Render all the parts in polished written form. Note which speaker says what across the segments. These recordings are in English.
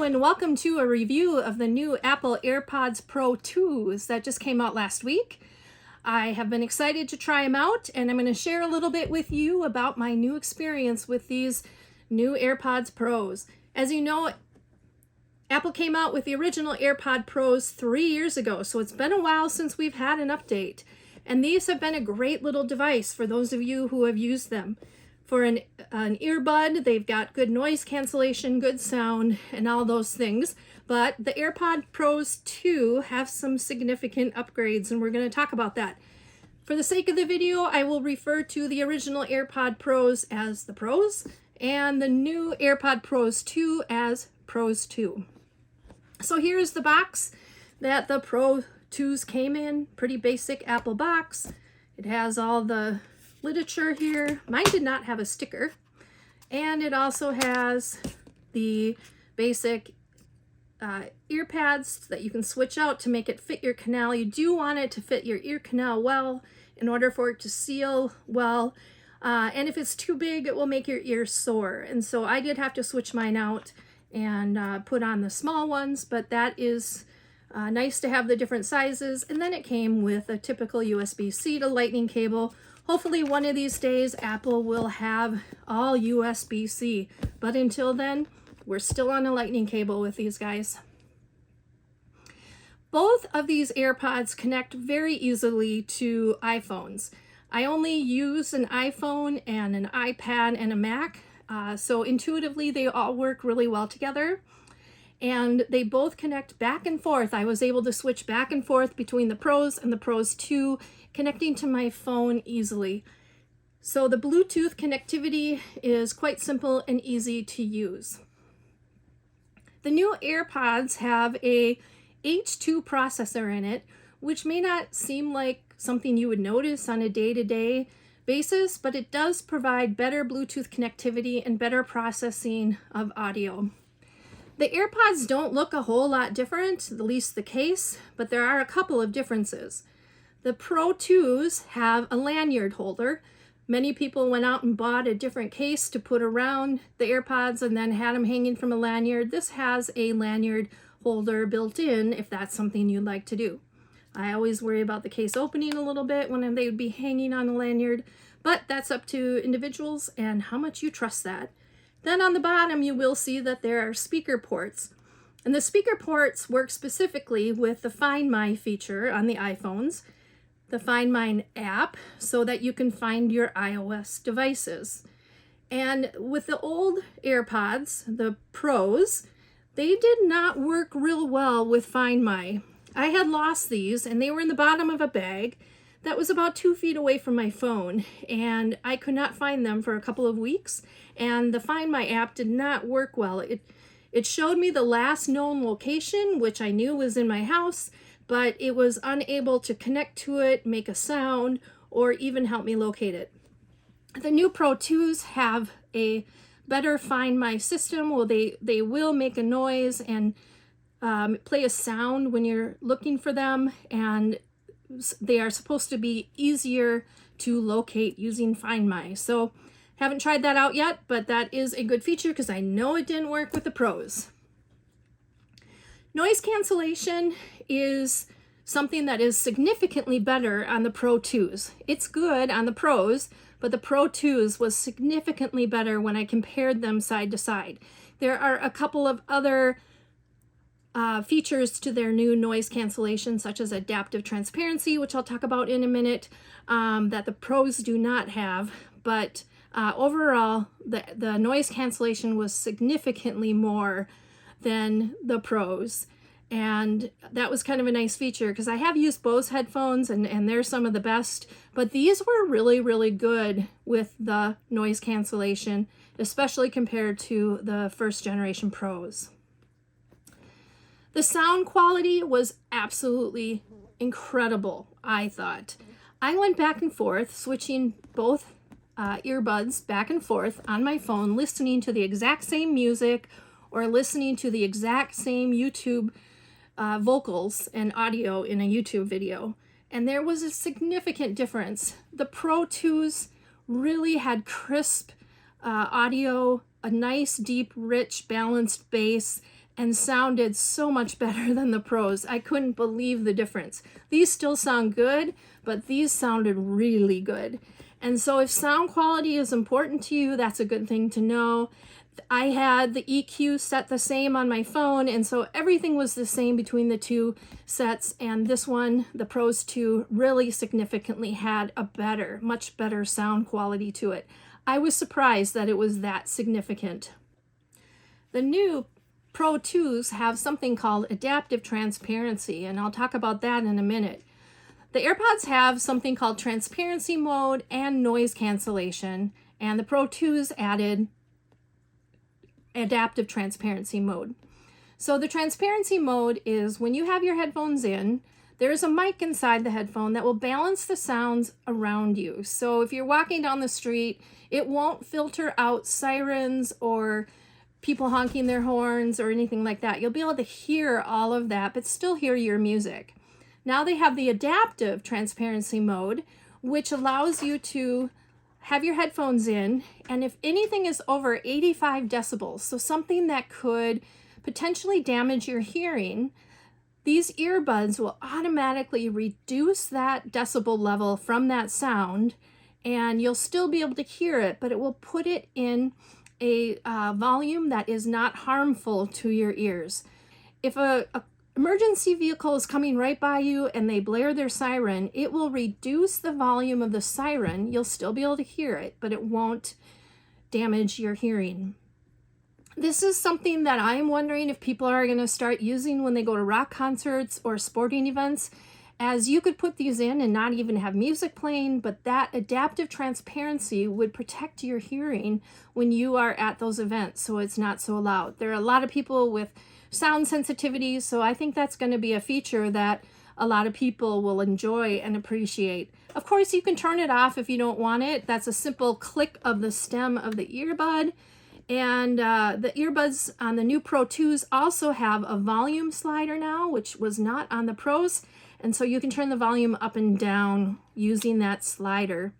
Speaker 1: Hello and welcome to a review of the new Apple Airpods Pro 2s that just came out last week. I have been excited to try them out, and I'm going to share a little bit with you about my new experience with these new AirPods Pros. As you know, Apple came out with the original AirPod Pros 3 years ago, so it's been a while since we've had an update. And these have been a great little device for those of you who have used them. For an earbud, they've got good noise cancellation, good sound, and all those things. But the AirPod Pros 2 have some significant upgrades, and we're going to talk about that. For the sake of the video, I will refer to the original AirPod Pros as the Pros, and the new AirPod Pros 2 as Pros 2. So here's the box that the Pro 2s came in. Pretty basic Apple box. It has all the literature here. Mine did not have a sticker. And it also has the basic ear pads that you can switch out to make it fit your canal. You do want it to fit your ear canal well in order for it to seal well. And if it's too big, it will make your ears sore. And so I did have to switch mine out and put on the small ones, but that is nice to have the different sizes. And then it came with a typical USB-C to Lightning cable. Hopefully one of these days Apple will have all USB-C, but until then, we're still on a Lightning cable with these guys. Both of these AirPods connect very easily to iPhones. I only use an iPhone and an iPad and a Mac, so intuitively they all work really well together. And they both connect back and forth. I was able to switch back and forth between the Pros and the Pros 2, connecting to my phone easily. So the Bluetooth connectivity is quite simple and easy to use. The new AirPods have a H2 processor in it, which may not seem like something you would notice on a day-to-day basis, but it does provide better Bluetooth connectivity and better processing of audio. The AirPods don't look a whole lot different, at least the case, but there are a couple of differences. The Pro 2s have a lanyard holder. Many people went out and bought a different case to put around the AirPods and then had them hanging from a lanyard. This has a lanyard holder built in if that's something you'd like to do. I always worry about the case opening a little bit when they would be hanging on a lanyard, but that's up to individuals and how much you trust that. Then on the bottom, you will see that there are speaker ports. And the speaker ports work specifically with the Find My feature on the iPhones, the Find My app, so that you can find your iOS devices. And with the old AirPods, the Pros, they did not work real well with Find My. I had lost these, and they were in the bottom of a bag that was about 2 feet away from my phone, and I could not find them for a couple of weeks, and the Find My app did not work well. It showed me the last known location, which I knew was in my house, but it was unable to connect to it, make a sound, or even help me locate it. The new Pro 2s have a better Find My system. Well, they will make a noise and play a sound when you're looking for them, and they are supposed to be easier to locate using Find My. So haven't tried that out yet, but that is a good feature because I know it didn't work with the Pros. Noise cancellation is something that is significantly better on the Pro 2s. It's good on the Pros, but the Pro 2s was significantly better when I compared them side to side. There are a couple of other features to their new noise cancellation, such as adaptive transparency, which I'll talk about in a minute, that the Pros do not have. But overall, the noise cancellation was significantly more than the Pros. And that was kind of a nice feature because I have used Bose headphones and they're some of the best, but these were really, really good with the noise cancellation, especially compared to the first generation Pros. The sound quality was absolutely incredible, I thought. I went back and forth, switching both earbuds back and forth on my phone, listening to the exact same music or listening to the exact same YouTube vocals and audio in a YouTube video. And there was a significant difference. The Pro 2s really had crisp audio, a nice, deep, rich, balanced bass, and sounded so much better than the Pros. I couldn't believe the difference. These still sound good, but these sounded really good. And so if sound quality is important to you, that's a good thing to know. I had the EQ set the same on my phone, and so everything was the same between the two sets, and this one, the Pros 2, really significantly had a better, much better sound quality to it. I was surprised that it was that significant. The new Pro 2s have something called adaptive transparency, and I'll talk about that in a minute. The AirPods have something called transparency mode and noise cancellation, and the Pro 2s added adaptive transparency mode. So the transparency mode is when you have your headphones in, there's a mic inside the headphone that will balance the sounds around you. So if you're walking down the street, it won't filter out sirens or people honking their horns or anything like that. You'll be able to hear all of that, but still hear your music. Now they have the adaptive transparency mode, which allows you to have your headphones in, and if anything is over 85 decibels, so something that could potentially damage your hearing, these earbuds will automatically reduce that decibel level from that sound, and you'll still be able to hear it, but it will put it in a volume that is not harmful to your ears. If a emergency vehicle is coming right by you and they blare their siren, it will reduce the volume of the siren. You'll still be able to hear it, but it won't damage your hearing. This is something that I'm wondering if people are going to start using when they go to rock concerts or sporting events, as you could put these in and not even have music playing, but that adaptive transparency would protect your hearing when you are at those events, so it's not so loud. There are a lot of people with sound sensitivities, so I think that's going to be a feature that a lot of people will enjoy and appreciate. Of course, you can turn it off if you don't want it. That's a simple click of the stem of the earbud. And the earbuds on the new Pro 2s also have a volume slider now, which was not on the Pros. And so you can turn the volume up and down using that slider.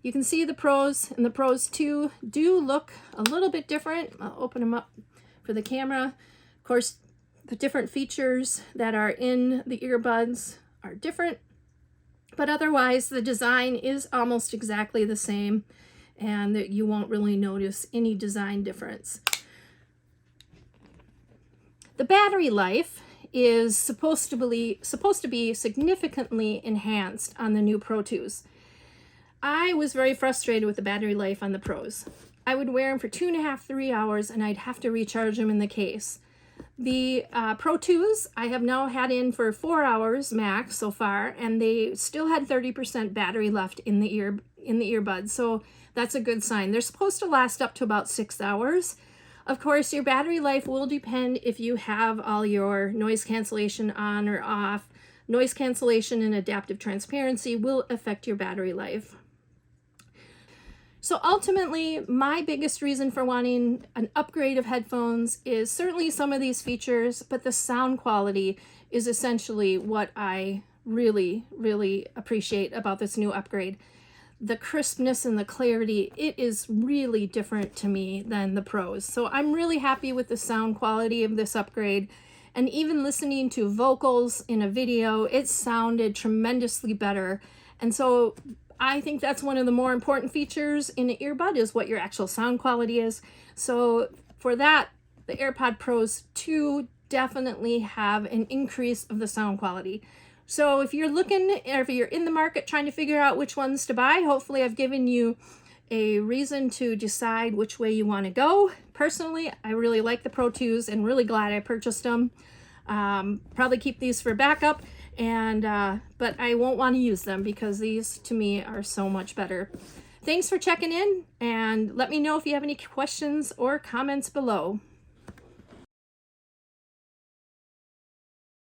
Speaker 1: You can see the Pros and the Pros 2 do look a little bit different. I'll open them up for the camera. Of course, the different features that are in the earbuds are different, but otherwise the design is almost exactly the same, and that you won't really notice any design difference. The battery life is supposed to be significantly enhanced on the new Pro 2s. I was very frustrated with the battery life on the Pros. I would wear them for 2.5, 3 hours, and I'd have to recharge them in the case. The Pro 2s I have now had in for 4 hours max so far, and they still had 30% battery left in the earbuds, so that's a good sign. They're supposed to last up to about 6 hours. Of course, your battery life will depend if you have all your noise cancellation on or off. Noise cancellation and adaptive transparency will affect your battery life. So ultimately, my biggest reason for wanting an upgrade of headphones is certainly some of these features, but the sound quality is essentially what I really, really appreciate about this new upgrade. The crispness and the clarity, it is really different to me than the Pros. So I'm really happy with the sound quality of this upgrade. And even listening to vocals in a video, it sounded tremendously better. And so I think that's one of the more important features in an earbud, is what your actual sound quality is. So for that, the AirPod Pros 2 definitely have an increase of the sound quality. So if you're looking, or if you're in the market trying to figure out which ones to buy, hopefully I've given you a reason to decide which way you want to go. Personally, I really like the Pro 2s and really glad I purchased them. Probably keep these for backup, and but I won't want to use them because these to me are so much better. Thanks for checking in, and let me know if you have any questions or comments below.